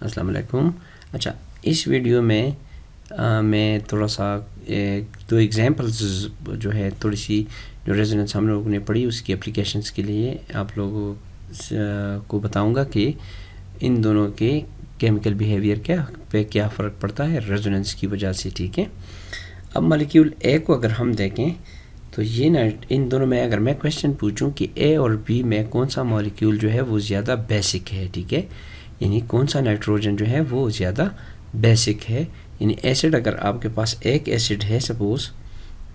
अस्सलाम वालेकुम। अच्छा, इस वीडियो में मैं थोड़ा सा दो एग्जांपल्स जो है थोड़ी सी जो रेजोनेंस हम लोगों ने पढ़ी उसकी एप्लीकेशंस के लिए आप लोगों को बताऊंगा कि इन दोनों के केमिकल बिहेवियर क्या फ़र्क पड़ता है रेजोनेंस की वजह से। ठीक है, अब मॉलिक्यूल ए को अगर हम देखें तो ये इन दोनों में अगर मैं क्वेश्चन पूछूं कि ए और बी में कौन सा मॉलिक्यूल जो है वो ज़्यादा बेसिक है, ठीक है, यानी कौन सा नाइट्रोजन जो है वो ज़्यादा बेसिक है। यानी एसिड, अगर आपके पास एक एसिड है, सपोज़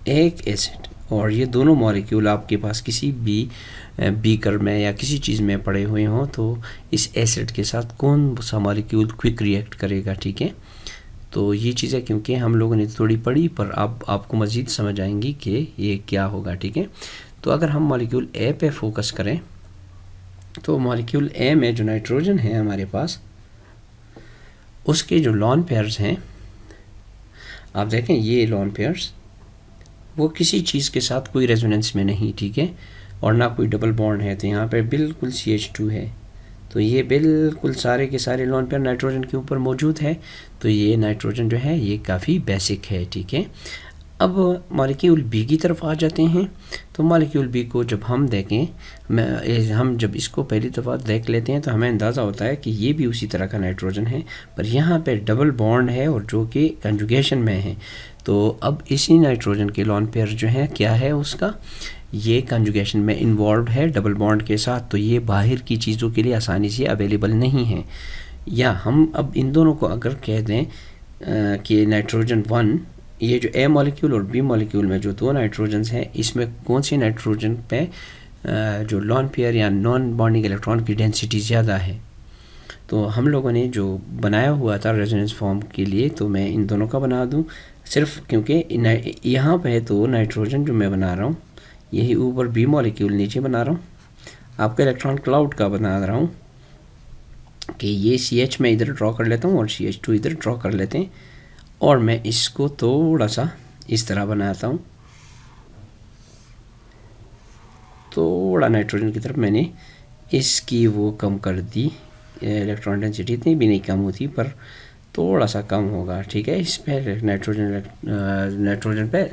एक एसिड, और ये दोनों मॉलिक्यूल आपके पास किसी भी बीकर में या किसी चीज़ में पड़े हुए हों, तो इस एसिड के साथ कौन सा मॉलिक्यूल क्विक रिएक्ट करेगा। ठीक है, तो ये चीज़ें क्योंकि हम लोगों ने थोड़ी पढ़ी पर आपको मज़ीद समझ आएंगी कि ये क्या होगा। ठीक है, तो अगर हम मॉलिक्यूल ए पे फोकस करें तो मॉलिक्यूल ए में जो नाइट्रोजन है हमारे पास, उसके जो लॉन पेयर्स हैं, आप देखें ये लॉन पेयर्स वो किसी चीज़ के साथ कोई रेजोनेंस में नहीं, ठीक है, और ना कोई डबल बॉन्ड है। तो यहाँ पे बिल्कुल CH2 है, तो ये बिल्कुल सारे के सारे लॉन पेयर नाइट्रोजन के ऊपर मौजूद है। तो ये नाइट्रोजन जो है ये काफ़ी बेसिक है। ठीक है, अब मॉलिक्यूल बी की तरफ आ जाते हैं। तो मॉलिक्यूल बी को जब हम देखें, हम जब इसको पहली दफ़ा देख लेते हैं तो हमें अंदाज़ा होता है कि ये भी उसी तरह का नाइट्रोजन है, पर यहाँ पे डबल बॉन्ड है और जो कि कंजुगेशन में है। तो अब इसी नाइट्रोजन के लॉन पेयर जो है क्या है उसका, ये कंजुगेशन में इन्वॉल्व है डबल बॉन्ड के साथ, तो ये बाहर की चीज़ों के लिए आसानी से अवेलेबल नहीं है। या हम अब इन दोनों को अगर कह दें कि नाइट्रोजन 1, ये जो ए मॉलिक्यूल और बी मॉलिक्यूल में जो दो नाइट्रोजन्स हैं, इसमें कौन सी नाइट्रोजन पे जो लॉन पेयर या नॉन बॉन्डिंग इलेक्ट्रॉन की डेंसिटी ज़्यादा है। तो हम लोगों ने जो बनाया हुआ था रेजोनेंस फॉर्म के लिए, तो मैं इन दोनों का बना दूं सिर्फ, क्योंकि यहाँ पे तो नाइट्रोजन जो मैं बना रहा हूँ यही ऊपर बी मॉलिक्यूल नीचे बना रहा हूँ, आपका इलेक्ट्रॉन क्लाउड का बना रहा हूँ कि ये CH में इधर ड्रॉ कर लेता हूँ और CH2 इधर ड्रॉ कर लेते हैं, और मैं इसको थोड़ा सा इस तरह बनाता हूँ। थोड़ा नाइट्रोजन की तरफ मैंने इसकी वो कम कर दी, इलेक्ट्रॉन डेंसिटी इतनी भी नहीं कम होती पर थोड़ा सा कम होगा। ठीक है, इस पे नाइट्रोजन पे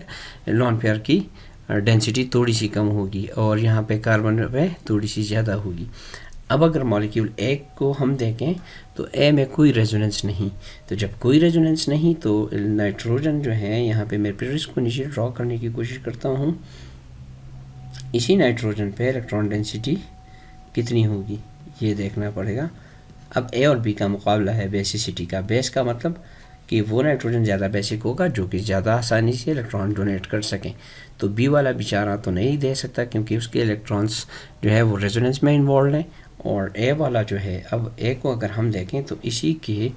लॉन पेयर की डेंसिटी थोड़ी सी कम होगी और यहाँ पे कार्बन पे थोड़ी सी ज़्यादा होगी। अब अगर मॉलिक्यूल ए को हम देखें तो ए में कोई रेजोनेंस नहीं, तो जब कोई रेजोनेंस नहीं तो नाइट्रोजन जो है, यहाँ पे मैं फिर इसको नीचे ड्रॉ करने की कोशिश करता हूँ, इसी नाइट्रोजन पे इलेक्ट्रॉन डेंसिटी कितनी होगी ये देखना पड़ेगा। अब ए और बी का मुकाबला है बेसिसिटी का। बेस का मतलब कि वो नाइट्रोजन ज़्यादा बेसिक होगा जो कि ज़्यादा आसानी से इलेक्ट्रॉन डोनेट कर सकें। तो बी वाला बेचारा तो नहीं दे सकता क्योंकि उसके इलेक्ट्रॉन्स जो है वो रेजोनेंस में इन्वॉल्व हैं, और ए वाला जो है, अब ए को अगर हम देखें तो इसी के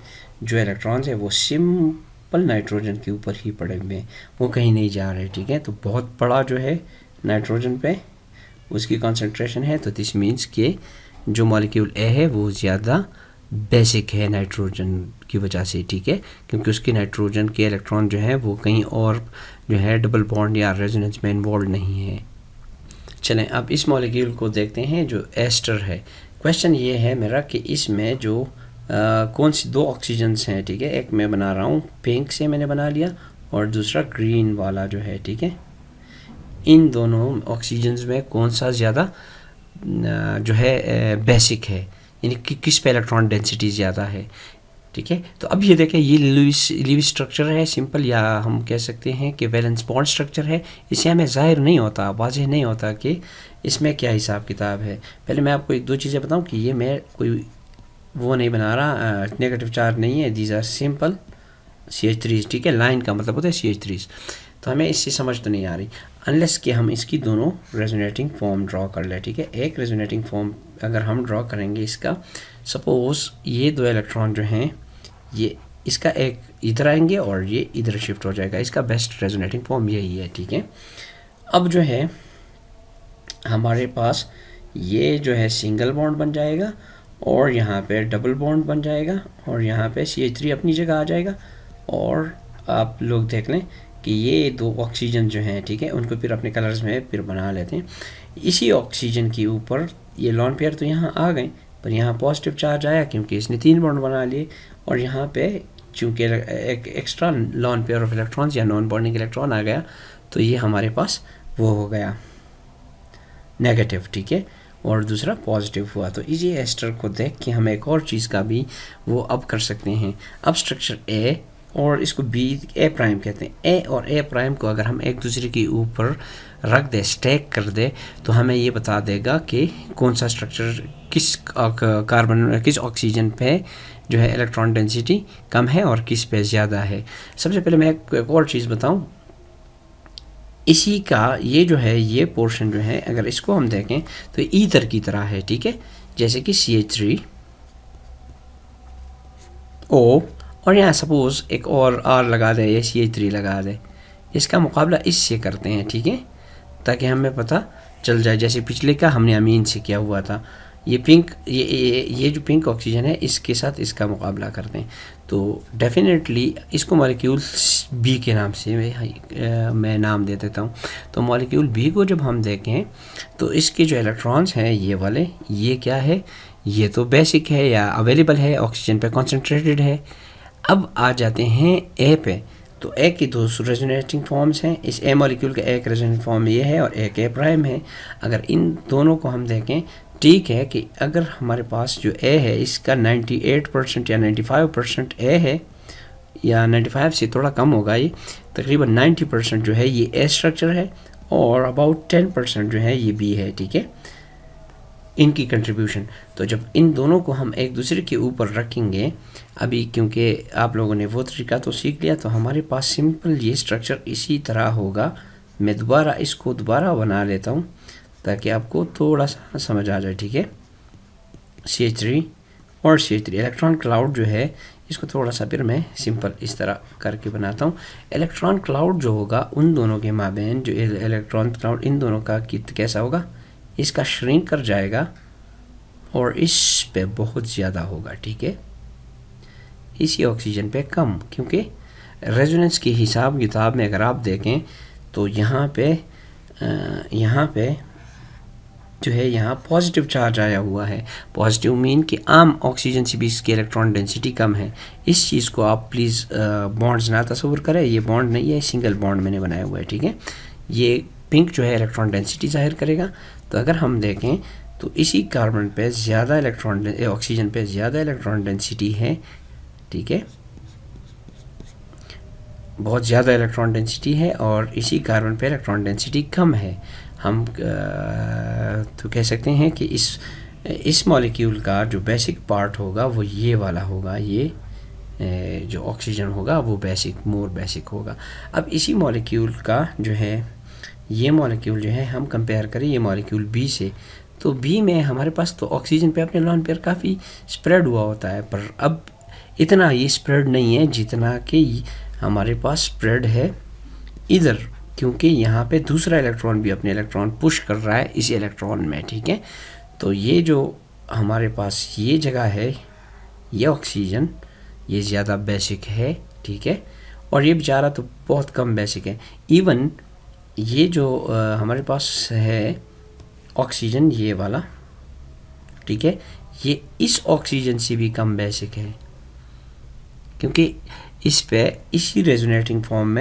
जो इलेक्ट्रॉन्स है वो सिंपल नाइट्रोजन के ऊपर ही पड़े हुए हैं, वो कहीं नहीं जा रहे। ठीक है, तो बहुत बड़ा जो है नाइट्रोजन पे उसकी कंसंट्रेशन है, तो दिस मीन्स कि जो मॉलिक्यूल ए है वो ज़्यादा बेसिक है नाइट्रोजन की वजह से। ठीक है, क्योंकि उसके नाइट्रोजन के इलेक्ट्रॉन जो है वो कहीं और जो है डबल बॉन्ड या रेजोनेंस में इन्वॉल्व नहीं है। चलें अब इस मॉलिक्यूल को देखते हैं जो एस्टर है। क्वेश्चन ये है मेरा कि इसमें जो कौन सी दो ऑक्सीजन्स हैं। ठीक है, एक मैं बना रहा हूँ पिंक से मैंने बना लिया और दूसरा ग्रीन वाला जो है। ठीक है, इन दोनों ऑक्सीजन्स में कौन सा ज़्यादा जो है बेसिक है, यानी कि किस पे इलेक्ट्रॉन डेंसिटी ज़्यादा है। ठीक है, तो अब ये देखें ये लुईस स्ट्रक्चर है सिंपल, या हम कह सकते हैं कि वैलेंस बॉन्ड स्ट्रक्चर है। इससे हमें ज़ाहिर नहीं होता, वाज़ेह नहीं होता कि इसमें क्या हिसाब किताब है। पहले मैं आपको एक दो चीज़ें बताऊं कि ये मैं कोई वो नहीं बना रहा, नेगेटिव चार्ज नहीं है, दीज आर सिंपल CH3। ठीक है, लाइन का मतलब होता है CH3, तो हमें इससे समझ तो नहीं आ रही अनलेस कि हम इसकी दोनों रेजोनेटिंग फॉर्म ड्रॉ कर लें। ठीक है, एक रेजोनेटिंग फॉर्म अगर हम ड्रॉ करेंगे इसका, सपोज़ ये दो इलेक्ट्रॉन जो हैं ये इसका एक इधर आएंगे और ये इधर शिफ्ट हो जाएगा, इसका बेस्ट रेजोनेटिंग फॉर्म यही है। ठीक है, अब जो है हमारे पास ये जो है सिंगल बॉन्ड बन जाएगा और यहाँ पे डबल बॉन्ड बन जाएगा और यहाँ पे CH3 अपनी जगह आ जाएगा, और आप लोग देख लें कि ये दो ऑक्सीजन जो हैं, ठीक है, उनको फिर अपने कलर्स में फिर बना लेते हैं। इसी ऑक्सीजन के ऊपर ये लॉन पेयर तो यहाँ आ गए, पर यहाँ पॉजिटिव चार्ज आया क्योंकि इसने 3 बॉन्ड बना लिए, और यहाँ पे चूँकि एक extra lone pair of electrons या नॉन बॉन्डिंग इलेक्ट्रॉन आ गया, तो ये हमारे पास वो हो गया नेगेटिव, ठीक है, और दूसरा पॉजिटिव हुआ। तो इसी एस्टर को देख के हम एक और चीज़ का भी वो अब कर सकते हैं। अब स्ट्रक्चर ए और इसको बी ए प्राइम कहते हैं, ए और ए प्राइम को अगर हम एक दूसरे के ऊपर रख दे, स्टैक कर दे, तो हमें ये बता देगा कि कौन सा स्ट्रक्चर किस कार्बन किस ऑक्सीजन पे जो है इलेक्ट्रॉन डेंसिटी कम है और किस पे ज़्यादा है। सबसे पहले मैं एक और चीज़ बताऊँ, इसी का ये जो है ये पोर्शन जो है अगर इसको हम देखें तो ईथर की तरह है, ठीक है, जैसे कि CH3O, और यहाँ सपोज एक और R लगा दे या CH3 लगा दे, इसका मुकाबला इससे करते हैं, ठीक है, ताकि हमें पता चल जाए। जैसे पिछले का हमने अमीन से किया हुआ था, ये पिंक ये जो पिंक ऑक्सीजन है इसके साथ इसका मुकाबला करते हैं, तो डेफिनेटली इसको मॉलिक्यूल बी के नाम से मैं नाम दे देता हूँ। तो मॉलिक्यूल बी को जब हम देखें तो इसके जो इलेक्ट्रॉन्स हैं ये वाले, ये क्या है, ये तो बेसिक है या अवेलेबल है, ऑक्सीजन पे कॉन्सेंट्रेटेड है। अब आ जाते हैं ए पे, तो ए की दो रेजोनेटिंग फॉर्म्स हैं, इस ए मॉलिक्यूल का एक रेजोनेटिंग फॉर्म ये है और एक ए प्राइम है। अगर इन दोनों को हम देखें, ठीक है कि अगर हमारे पास जो ए है इसका 98% या 95% ए है, या 95 से थोड़ा कम होगा, ये तकरीबन 90% जो है ये ए स्ट्रक्चर है, और अबाउट 10% जो है ये बी है, ठीक है, इनकी कंट्रीब्यूशन। तो जब इन दोनों को हम एक दूसरे के ऊपर रखेंगे, अभी क्योंकि आप लोगों ने वो तरीका तो सीख लिया, तो हमारे पास सिंपल ये स्ट्रक्चर इसी तरह होगा। मैं दोबारा इसको दोबारा बना लेता हूँ ताकि आपको थोड़ा सा समझ आ जाए, ठीक है। CH3 और CH3 इलेक्ट्रॉन क्लाउड जो है इसको थोड़ा सा फिर मैं सिंपल इस तरह करके बनाता हूँ। इलेक्ट्रॉन क्लाउड जो होगा उन दोनों के माबेन, जो इलेक्ट्रॉन क्लाउड इन दोनों का कैसा होगा, इसका श्रिंक कर जाएगा और इस पे बहुत ज़्यादा होगा, ठीक है, इसी ऑक्सीजन पे कम, क्योंकि रेजोनेंस के हिसाब किताब में अगर आप देखें तो यहाँ पे जो है यहाँ पॉजिटिव चार्ज आया हुआ है। पॉजिटिव मीन कि आम ऑक्सीजन से भी इसकी इलेक्ट्रॉन डेंसिटी कम है। इस चीज़ को आप प्लीज़ बॉन्ड्स ना तस्वुर करें, ये बॉन्ड नहीं है, सिंगल बॉन्ड मैंने बनाया हुआ है, ठीक है। ये पिंक जो है इलेक्ट्रॉन डेंसिटी जाहिर करेगा। तो अगर हम देखें तो इसी कार्बन पे ज़्यादा ऑक्सीजन पे ज़्यादा इलेक्ट्रॉन डेंसिटी है, ठीक है, बहुत ज़्यादा इलेक्ट्रॉन डेंसिटी है, और इसी कार्बन पे इलेक्ट्रॉन डेंसिटी कम है। हम तो कह सकते हैं कि इस मॉलिक्यूल का जो बेसिक पार्ट होगा वो ये वाला होगा, ये जो ऑक्सीजन होगा वो मोर बेसिक होगा। अब इसी मॉलिक्यूल का जो है ये मॉलिक्यूल जो है हम कंपेयर करें ये मॉलिक्यूल बी से, तो बी में हमारे पास तो ऑक्सीजन पे अपने लॉन पेयर काफ़ी स्प्रेड हुआ होता है, पर अब इतना ये स्प्रेड नहीं है जितना कि हमारे पास स्प्रेड है इधर, क्योंकि यहाँ पे दूसरा इलेक्ट्रॉन भी अपने इलेक्ट्रॉन पुश कर रहा है इस इलेक्ट्रॉन में, ठीक है। तो ये जो हमारे पास ये जगह है, ये ऑक्सीजन ये ज़्यादा बेसिक है, ठीक है, और ये बेचारा तो बहुत कम बेसिक है। इवन ये जो हमारे पास है ऑक्सीजन ये वाला, ठीक है, ये इस ऑक्सीजन से भी कम बेसिक है, क्योंकि इस पे इसी रेजोनेटिंग फॉर्म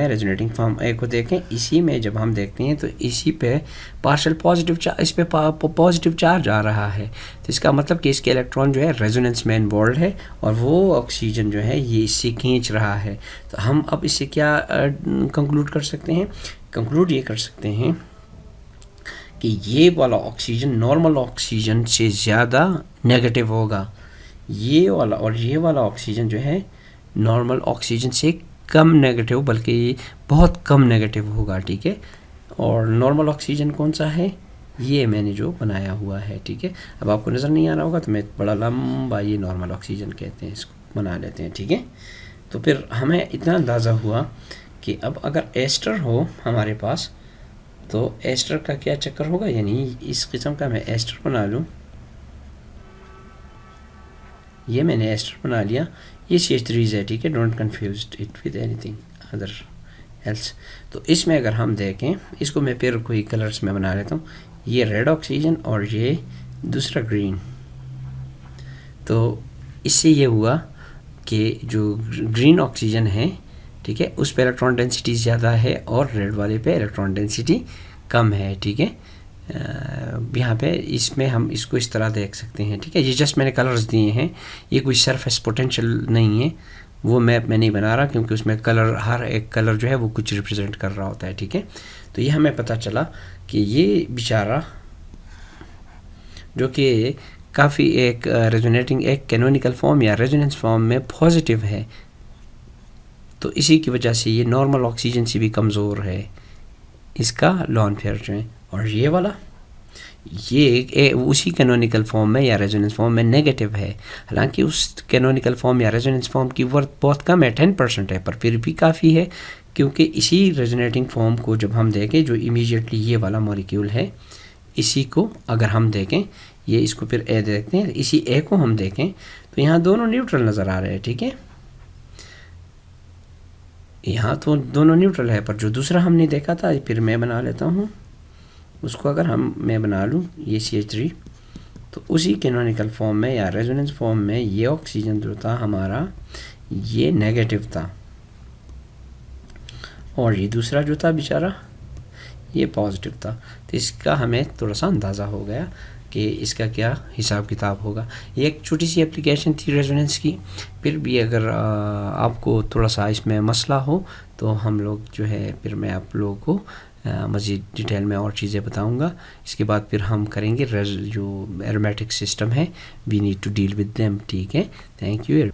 ए को देखें, इसी में जब हम देखते हैं तो इसी पे पार्शियल पॉजिटिव चार्ज, इस पे पॉजिटिव चार्ज आ रहा है, तो इसका मतलब कि इसके इलेक्ट्रॉन जो है रेजोनेंस में इन्वॉल्व है और वो ऑक्सीजन जो है ये इससे खींच रहा है। तो हम अब इससे क्या कंक्लूड कर सकते हैं, कंक्लूड ये कर सकते हैं कि ये वाला ऑक्सीजन नॉर्मल ऑक्सीजन से ज़्यादा नेगेटिव होगा, ये वाला और ये वाला ऑक्सीजन जो है नॉर्मल ऑक्सीजन से कम नेगेटिव, बल्कि बहुत कम नेगेटिव होगा, ठीक है। और नॉर्मल ऑक्सीजन कौन सा है, ये मैंने जो बनाया हुआ है, ठीक है। अब आपको नज़र नहीं आ रहा होगा तो मैं बड़ा लंबा ये नॉर्मल ऑक्सीजन कहते हैं, इसको बना लेते हैं, ठीक है। तो फिर हमें इतना अंदाज़ा हुआ कि अब अगर एस्टर हो हमारे पास तो एस्टर का क्या चक्कर होगा, यानी इस किस्म का मैं एस्टर बना लूँ, ये मैंने एस्टर बना लिया, ये CH3 है, ठीक है, don't confuse it with anything other else. तो इसमें अगर हम देखें, इसको मैं फिर कोई कलर्स में बना लेता हूँ, ये रेड ऑक्सीजन और ये दूसरा ग्रीन, तो इससे ये हुआ कि जो ग्रीन ऑक्सीजन है, ठीक है, उस पे इलेक्ट्रॉन डेंसिटी ज़्यादा है और रेड वाले पे इलेक्ट्रॉन डेंसिटी कम है, ठीक है। यहाँ पे इसमें हम इसको इस तरह देख सकते हैं, ठीक है। ये जस्ट मैंने कलर्स दिए हैं, ये कोई सरफेस पोटेंशियल नहीं है, वो मैप मैं नहीं बना रहा क्योंकि उसमें कलर, हर एक कलर जो है वो कुछ रिप्रेजेंट कर रहा होता है, ठीक है। तो ये हमें पता चला कि ये बेचारा जो कि काफ़ी एक रेजोनेटिंग, एक कैनोनिकल फॉर्म या रेजोनेंस फॉर्म में पॉजिटिव है, तो इसी की वजह से ये नॉर्मल ऑक्सीजन से भी कमज़ोर है, इसका लॉन पेयर जो है। और ये वाला, ये उसी कैनोनिकल फॉर्म में या रेजोनेंस फॉर्म में नेगेटिव है, हालांकि उस कैनोनिकल फॉर्म या रेजोनेंस फॉर्म की वर्थ बहुत कम है, 10% है, पर फिर भी काफ़ी है, क्योंकि इसी रेजोनेटिंग फॉर्म को जब हम देखें, जो इमीडिएटली ये वाला मॉलिक्यूल है, इसी को अगर हम देखें, ये इसको फिर ए देखते हैं, इसी ए को हम देखें तो यहाँ दोनों न्यूट्रल नज़र आ रहे हैं, ठीक है। यहाँ तो दोनों न्यूट्रल है, पर जो दूसरा हमने देखा था, फिर मैं बना लेता हूँ उसको, अगर मैं बना लूँ ये CH3, तो उसी कैनोनिकल फॉर्म में या रेजोनेंस फॉर्म में ये ऑक्सीजन जो था हमारा, ये नेगेटिव था, और ये दूसरा जो था बेचारा, ये पॉजिटिव था। तो इसका हमें थोड़ा सा अंदाज़ा हो गया कि इसका क्या हिसाब किताब होगा। ये एक छोटी सी एप्लीकेशन थी रेजोनेंस की, फिर भी अगर आपको थोड़ा सा इसमें मसला हो तो हम लोग जो है, फिर मैं आप लोगों को मज़ीद डिटेल में और चीज़ें बताऊंगा। इसके बाद फिर हम करेंगे जो एरोमेटिक सिस्टम है, we need to deal with them, ठीक है। Thank you.